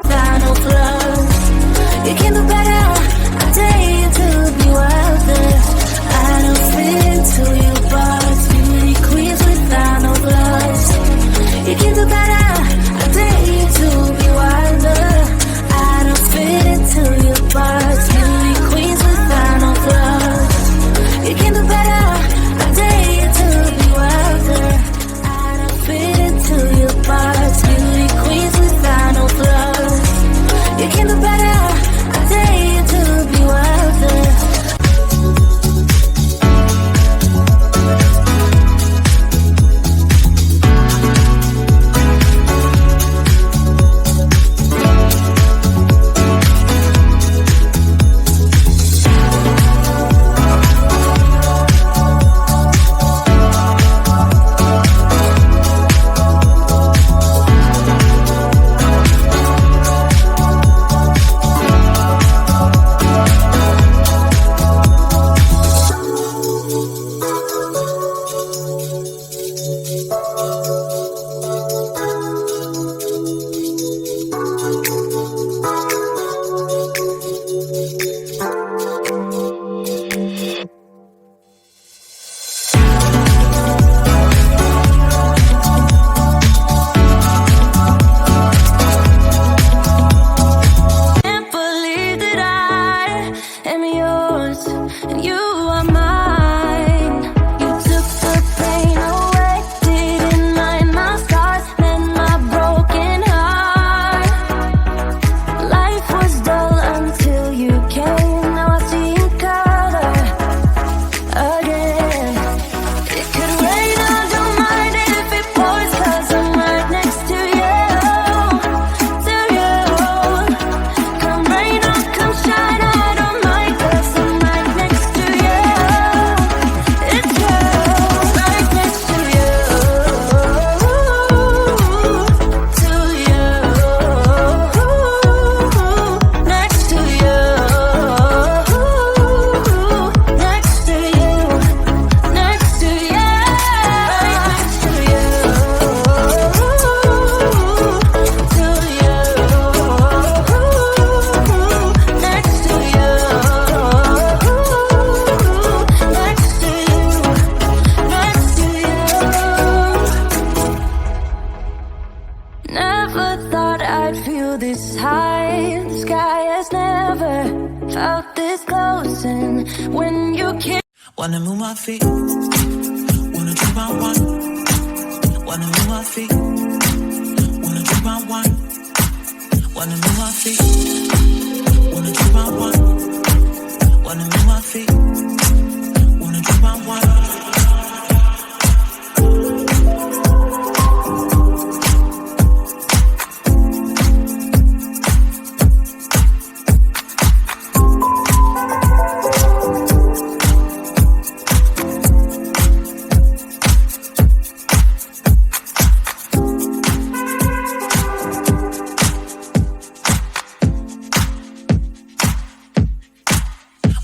Final flaws. You can do better. I dare you to be wilder. I don't fit into your box. Beauty queens without no flaws. You can do better. I dare you to be wilder. I don't fit into your box. Beauty queens without no flaws. You can do better. I dare you to be wilder. I don't fit into your box. Beauty queens without no flaws. You can do better. I dare you to be wilder. Can't believe that I am yours and you are mine. You took the pain away, didn't mind my scars and my broken heart. Life was dull until you came. Now I see in color again. It could rain, I don't mind it if it pours, 'cause I'm right next to you, to you. Come rain or come shine, I don't mind, 'cause I'm right next to you. It's you, right next to you, to you, next to you, next to you, next to you, right next to you, to you, next to you, next to you, next to you. Never thought I'd feel this high. The sky has never felt this close, and when you kiss. Wanna move my feet, wanna do my one. Wanna move my feet, wanna do my one. Wanna move my feet, wanna do my one. Wanna move my feet, wanna do my one.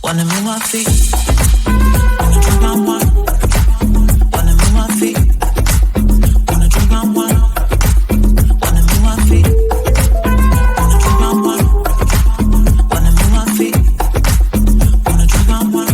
Wanna move my feet, wanna do my one. Wanna move my feet, wanna do my one. Wanna move my feet, wanna do my one. Wanna move my feet, wanna do my one.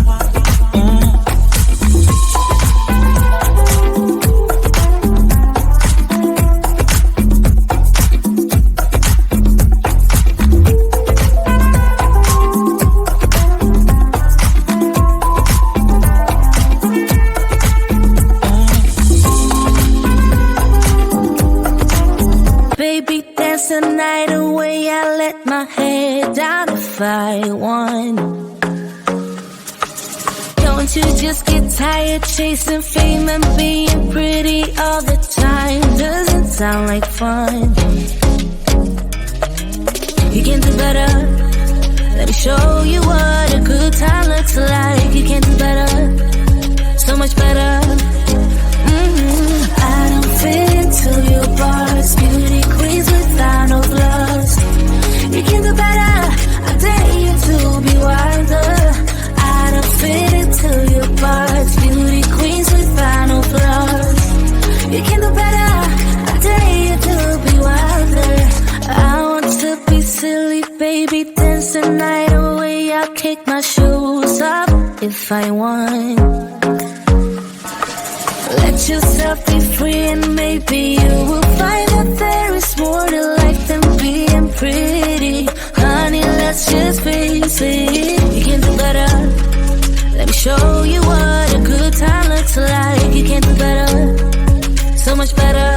Baby, dance the night away. I let my head down if I want. Don't you just get tired chasing fame and being pretty all the time? Doesn't sound like fun. You can do better. Let me show you what a good time looks like. You can do better, so much better. I don't fit into your box. Beauty queens without no flaws. You can do better. I dare you to be wilder. I don't fit into your box. Beauty find one. Let yourself be free and maybe you will find that there is more to life than being pretty. Honey, let's just face it, you can do better. Let me show you what a good time looks like. You can do better, so much better.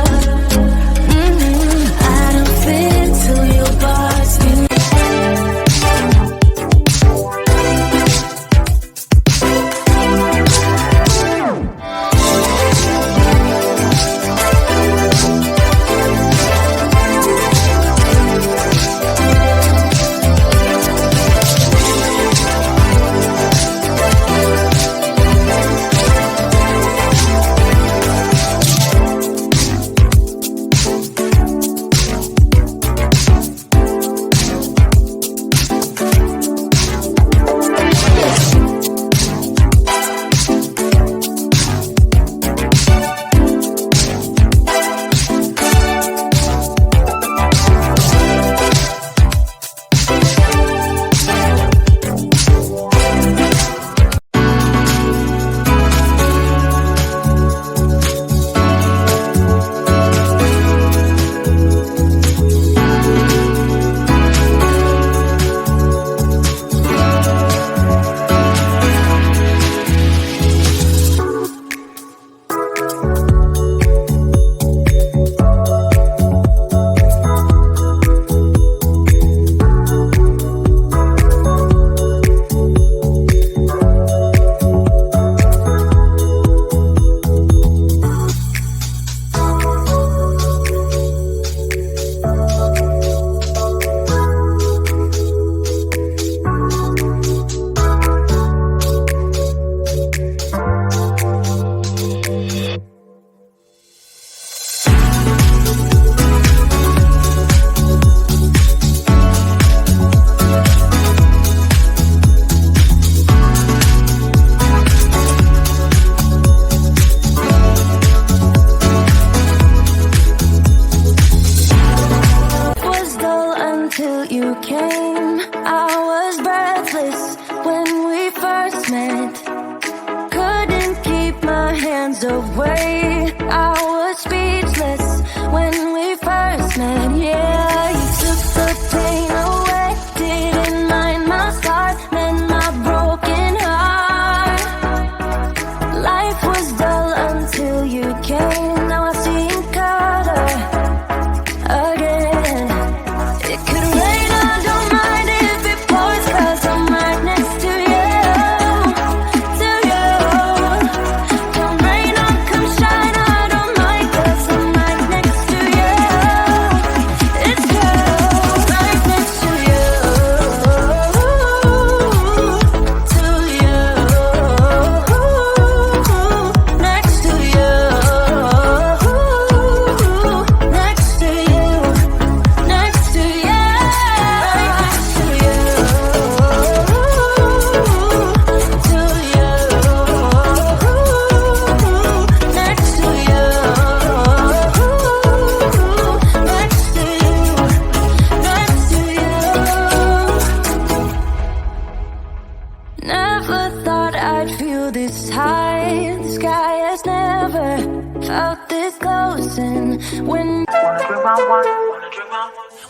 I don't fit into your box.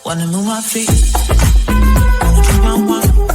Wanna move my feet, wanna drink my wine.